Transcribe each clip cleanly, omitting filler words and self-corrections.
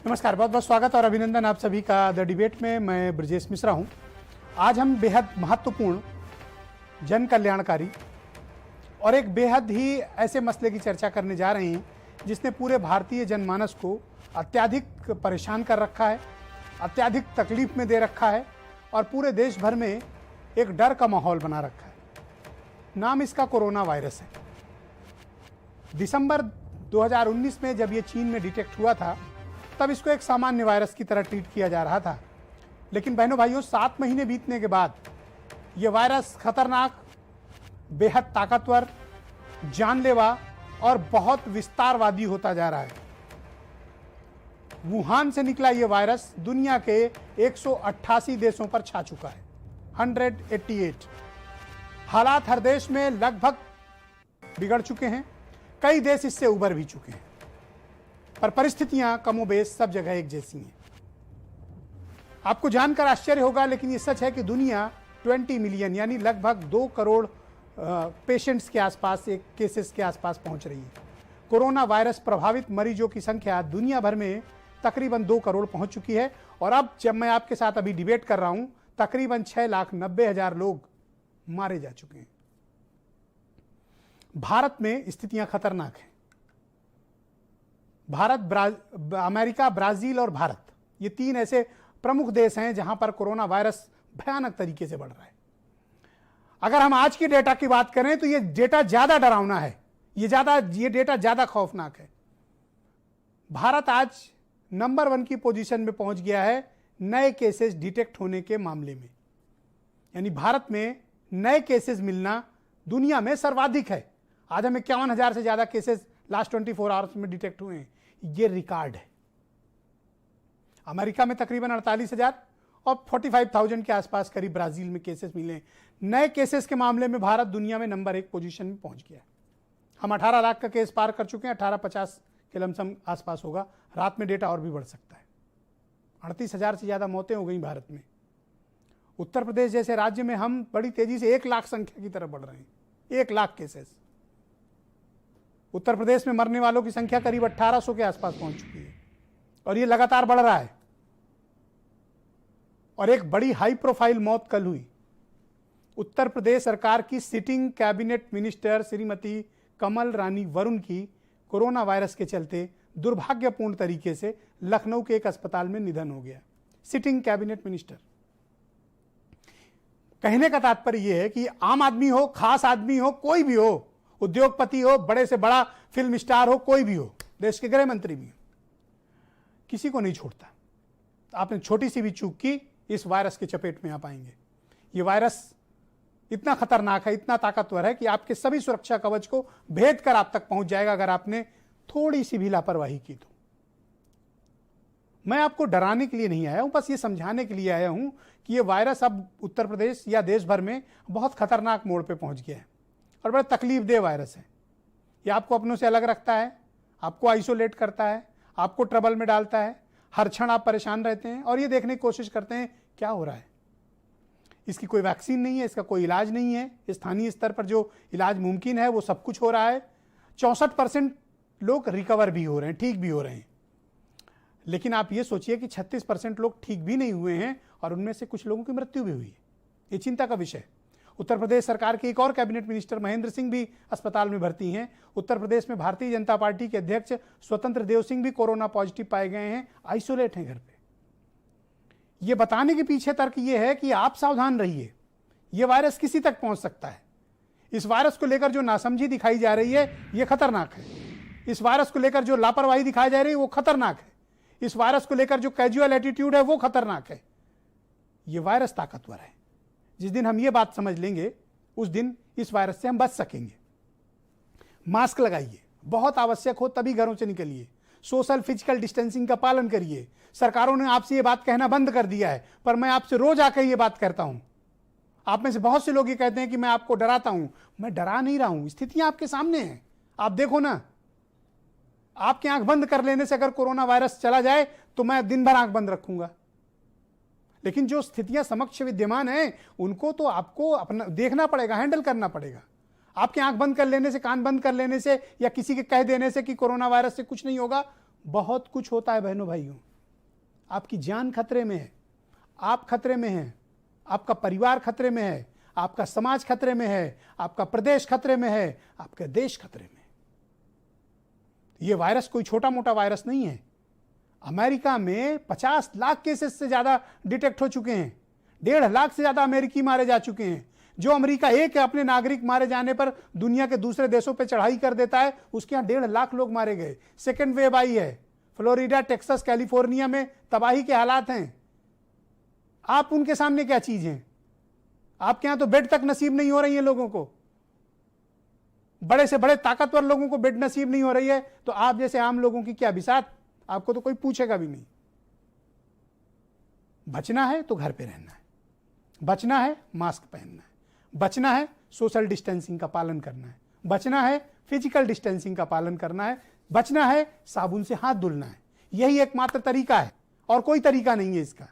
नमस्कार, बहुत बहुत स्वागत और अभिनंदन आप सभी का द डिबेट में। मैं ब्रजेश मिश्रा हूं। आज हम बेहद महत्वपूर्ण, जन कल्याणकारी और एक बेहद ही ऐसे मसले की चर्चा करने जा रहे हैं जिसने पूरे भारतीय जनमानस को अत्यधिक परेशान कर रखा है, अत्यधिक तकलीफ में दे रखा है और पूरे देश भर में एक डर का माहौल बना रखा है। नाम इसका कोरोना वायरस है। दिसंबर 2019 में जब ये चीन में डिटेक्ट हुआ था तब इसको एक सामान्य वायरस की तरह ट्रीट किया जा रहा था, लेकिन बहनों भाइयों 7 महीने बीतने के बाद यह वायरस खतरनाक, बेहद ताकतवर, जानलेवा और बहुत विस्तारवादी होता जा रहा है। वुहान से निकला यह वायरस दुनिया के 188 देशों पर छा चुका है, 188। हालात हर देश में लगभग बिगड़ चुके हैं, कई देश इससे उबर भी चुके हैं, पर परिस्थितियां कमोबेश सब जगह एक जैसी हैं। आपको जानकर आश्चर्य होगा, लेकिन ये सच है कि दुनिया 20 मिलियन यानी लगभग 2 करोड़ पेशेंट्स के आसपास, एक केसेस के आसपास पहुंच रही है। कोरोना वायरस प्रभावित मरीजों की संख्या दुनिया भर में तकरीबन 2 करोड़ पहुंच चुकी है और अब जब मैं आपके साथ अभी डिबेट कर रहा हूं तकरीबन 6,90,000 लोग मारे जा चुके हैं। भारत में स्थितियां खतरनाक हैं। अमेरिका, ब्राजील और भारत, ये 3 ऐसे प्रमुख देश हैं जहां पर कोरोना वायरस भयानक तरीके से बढ़ रहा है। अगर हम आज के डेटा की बात करें तो ये डेटा ज्यादा डरावना है, ये डेटा ज्यादा खौफनाक है। भारत आज नंबर 1 की पोजीशन में पहुंच गया है नए केसेस डिटेक्ट होने के मामले में, यानी भारत में नए केसेस मिलना दुनिया में सर्वाधिक है। आज हम 51,000 से ज्यादा केसेस लास्ट 24 आवर्स में डिटेक्ट हुए हैं, ये रिकॉर्ड है। अमेरिका में तकरीबन 48,000 और 45,000 के आसपास करीब ब्राजील में केसेस मिले। नए केसेस के मामले में भारत दुनिया में नंबर 1 पोजीशन में पहुंच गया है। हम 18 लाख का केस पार कर चुके हैं, 1850 के लमसम आसपास होगा। रात में डेटा और भी बढ़ सकता है। 38,000 से ज्यादा मौतें हो गई भारत में। उत्तर प्रदेश जैसे राज्य में हम बड़ी तेजी से 1 लाख संख्या की तरफ बढ़ रहे हैं, 1 लाख केसेस। उत्तर प्रदेश में मरने वालों की संख्या करीब 1800 के आसपास पहुंच चुकी है और यह लगातार बढ़ रहा है। और एक बड़ी हाई प्रोफाइल मौत कल हुई। उत्तर प्रदेश सरकार की sitting cabinet minister Shrimati Kamal Rani Varun की कोरोना वायरस के चलते दुर्भाग्यपूर्ण तरीके से लखनऊ के एक अस्पताल में निधन हो गया। Sitting cabinet minister. कहने का तात्पर्य यह है कि आम आदमी हो, खास आदमी हो, कोई भी हो, उद्योगपति हो, बड़े से बड़ा फिल्म स्टार हो, कोई भी हो, देश के गृह मंत्री भी हो, किसी को नहीं छोड़ता। आपने छोटी सी भी चूक की, इस वायरस के चपेट में आ पाएंगे। ये वायरस इतना खतरनाक है, इतना ताकतवर है कि आपके सभी सुरक्षा कवच को भेद कर आप तक पहुंच जाएगा अगर आपने थोड़ी सी भी लापरवाही की तो। मैं आपको डराने के लिए नहीं आया हूं, बस ये समझाने के लिए आया हूं कि ये वायरस अब उत्तर प्रदेश या देश भर में बहुत खतरनाक मोड़ पे पहुंच गया है और बड़ा तकलीफदेह वायरस है। ये आपको अपनों से अलग रखता है, आपको आइसोलेट करता है, आपको ट्रबल में डालता है। हर क्षण आप परेशान रहते हैं और ये देखने की कोशिश करते हैं क्या हो रहा है। इसकी कोई वैक्सीन नहीं है, इसका कोई इलाज नहीं है। स्थानीय स्तर पर जो इलाज मुमकिन है वो सब कुछ हो रहा है। 64% लोग रिकवर भी हो रहे हैं, ठीक भी हो रहे हैं। लेकिन आप ये सोचिए कि 36% लोग ठीक भी नहीं हुए हैं और उनमें से कुछ लोगों की मृत्यु भी हुई है। ये चिंता का विषय है। उत्तर प्रदेश सरकार के एक और कैबिनेट मिनिस्टर महेंद्र सिंह भी अस्पताल में भर्ती हैं। उत्तर प्रदेश में भारतीय जनता पार्टी के अध्यक्ष स्वतंत्र देव सिंह भी कोरोना पॉजिटिव पाए गए हैं, आइसोलेट हैं घर पे। यह बताने के पीछे तर्क यह है कि आप सावधान रहिए, यह वायरस किसी तक पहुंच सकता है। इस वायरस को लेकर जो नासमझी दिखाई जा रही है यह खतरनाक है। इस वायरस को लेकर जो लापरवाही दिखाई जा रही है वो खतरनाक है। इस वायरस को लेकर जो कैजुअल एटीट्यूड है वो खतरनाक है। यह वायरस ताकतवर है। जिस दिन हम ये बात समझ लेंगे उस दिन इस वायरस से हम बच सकेंगे। मास्क लगाइए, बहुत आवश्यक हो तभी घरों से निकलिए। सोशल फिजिकल डिस्टेंसिंग का पालन करिए। सरकारों ने आपसे ये बात कहना बंद कर दिया है, पर मैं आपसे रोज आकर ये बात कहता हूं। आप में से बहुत से लोग ये कहते हैं कि मैं आपको डराता हूं। मैं डरा नहीं रहा हूं, स्थितियां आपके सामने हैं, आप देखो ना। आपकी आंख बंद कर लेने से अगर कोरोना वायरस चला जाए तो मैं दिन भर आंख बंद रखूंगा, लेकिन जो स्थितियां समक्ष विद्यमान हैं उनको तो आपको अपना देखना पड़ेगा, हैंडल करना पड़ेगा। आपकी आंख बंद कर लेने से, कान बंद कर लेने से या किसी के कह देने से कि कोरोना वायरस से कुछ नहीं होगा, बहुत कुछ होता है बहनों भाइयों। आपकी जान खतरे में है, आप खतरे में हैं, आपका परिवार खतरे में है, आपका समाज खतरे में है, आपका प्रदेश खतरे में है, आपका देश खतरे में है। यह वायरस कोई छोटा मोटा वायरस नहीं है। अमेरिका में 50 लाख केसेस से ज्यादा डिटेक्ट हो चुके हैं, 1.5 लाख से ज्यादा अमेरिकी मारे जा चुके हैं। जो अमेरिका एक अपने नागरिक मारे जाने पर दुनिया के दूसरे देशों पर चढ़ाई कर देता है, उसके यहां 1.5 लाख लोग मारे गए। सेकेंड वेव आई है, फ्लोरिडा, टेक्सास, कैलिफोर्निया में तबाही के हालात हैं। आप उनके सामने क्या चीज हैं? आपके यहां तो बेड तक नसीब नहीं हो रही है लोगों को, बड़े से बड़े ताकतवर लोगों को बेड नसीब नहीं हो रही है, तो आप जैसे आम लोगों की क्या बिसात? आपको तो कोई पूछेगा भी नहीं। बचना है तो घर पे रहना है, बचना है मास्क पहनना है, बचना है सोशल डिस्टेंसिंग का पालन करना है, बचना है फिजिकल डिस्टेंसिंग का पालन करना है, बचना है साबुन से हाथ धुलना है। यही एकमात्र तरीका है और कोई तरीका नहीं है इसका।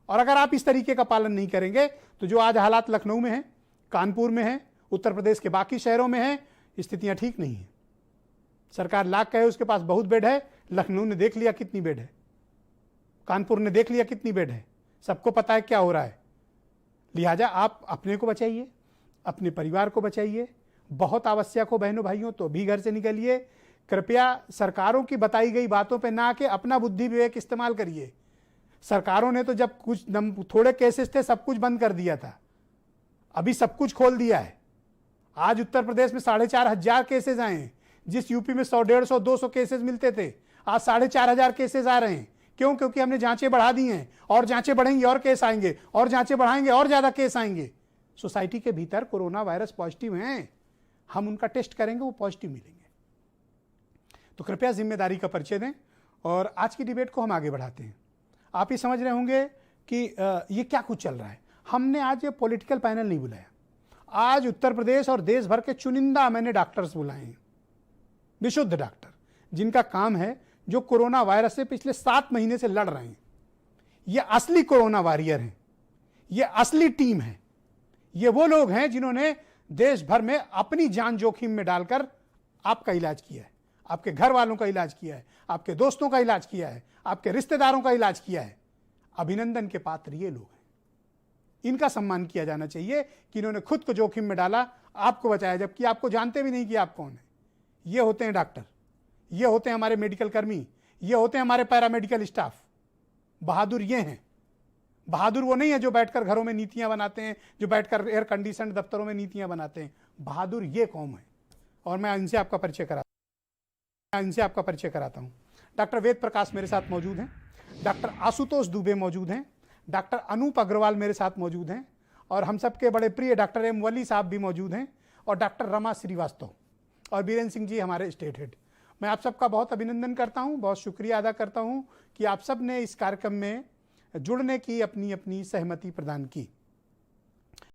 और अगर आप इस तरीके का पालन नहीं करेंगे तो जो आज हालात लखनऊ में है, कानपुर में है, उत्तर प्रदेश के बाकी शहरों में है, स्थितियां ठीक नहीं है। सरकार लाख कहे उसके पास बहुत बेड है, लखनऊ ने देख लिया कितनी बेड है, कानपुर ने देख लिया कितनी बेड है, सबको पता है क्या हो रहा है। लिहाजा आप अपने को बचाइए, अपने परिवार को बचाइए, बहुत आवश्यक हो बहनों भाइयों तो भी घर से निकलिए। कृपया सरकारों की बताई गई बातों पर ना आके अपना बुद्धि विवेक इस्तेमाल करिए। सरकारों ने तो जब कुछ थोड़े केसेस थे सब कुछ बंद कर दिया था, अभी सब कुछ खोल दिया है। आज उत्तर प्रदेश में 4,500 केसेस आए हैं। जिस यूपी में 100, 150, 200 केसेस मिलते थे, आज 4,500 केसेस आ रहे हैं। क्यों? क्योंकि हमने जांचें बढ़ा दी हैं, और जांचें बढ़ेंगी और केस आएंगे, और जांचें बढ़ाएंगे और ज्यादा केस आएंगे। सोसाइटी के भीतर कोरोना वायरस पॉजिटिव हैं, हम उनका टेस्ट करेंगे, वो पॉजिटिव मिलेंगे। तो कृपया जिम्मेदारी का परिचय दें और आज की डिबेट को हम आगे बढ़ाते हैं। आप ये समझ रहे होंगे कि ये क्या कुछ चल रहा है। हमने आज ये पॉलिटिकल पैनल नहीं बुलाया, आज उत्तर प्रदेश और देश भर के चुनिंदा मैंने डॉक्टर्स बुलाए हैं, विशुद्ध डॉक्टर, जिनका काम है, जो कोरोना वायरस से पिछले 7 महीने से लड़ रहे हैं। ये असली कोरोना वॉरियर हैं, ये असली टीम है। ये वो लोग हैं जिन्होंने देश भर में अपनी जान जोखिम में डालकर आपका इलाज किया है, आपके घर वालों का इलाज किया है, आपके दोस्तों का इलाज किया है, आपके रिश्तेदारों का इलाज किया है। अभिनंदन के पात्र ये लोग हैं, इनका सम्मान किया जाना चाहिए कि इन्होंने खुद को जोखिम में डाला, आपको बचाया, जबकि आपको जानते भी नहीं कि आप कौन है। ये होते हैं डॉक्टर, ये होते हैं हमारे मेडिकल कर्मी, ये होते हैं हमारे पैरामेडिकल स्टाफ। बहादुर ये हैं। बहादुर वो नहीं है जो बैठकर घरों में नीतियां बनाते हैं, जो बैठकर एयर कंडीशन दफ्तरों में नीतियां बनाते हैं। बहादुर ये कौम है, और मैं इनसे आपका परिचय कराता हूं। डॉक्टर वेद प्रकाश मेरे साथ मौजूद हैं, डॉक्टर आशुतोष दुबे मौजूद हैं, डॉक्टर अनूप अग्रवाल मेरे साथ मौजूद हैं, और हम सबके बड़े प्रिय डॉक्टर एम वली साहब भी मौजूद हैं, और डॉक्टर रमा श्रीवास्तव और बीरेन सिंह जी हमारे स्टेट हेड। मैं आप सबका बहुत अभिनंदन करता हूं, बहुत शुक्रिया अदा करता हूं कि आप सब ने इस कार्यक्रम में जुड़ने की अपनी अपनी सहमति प्रदान की।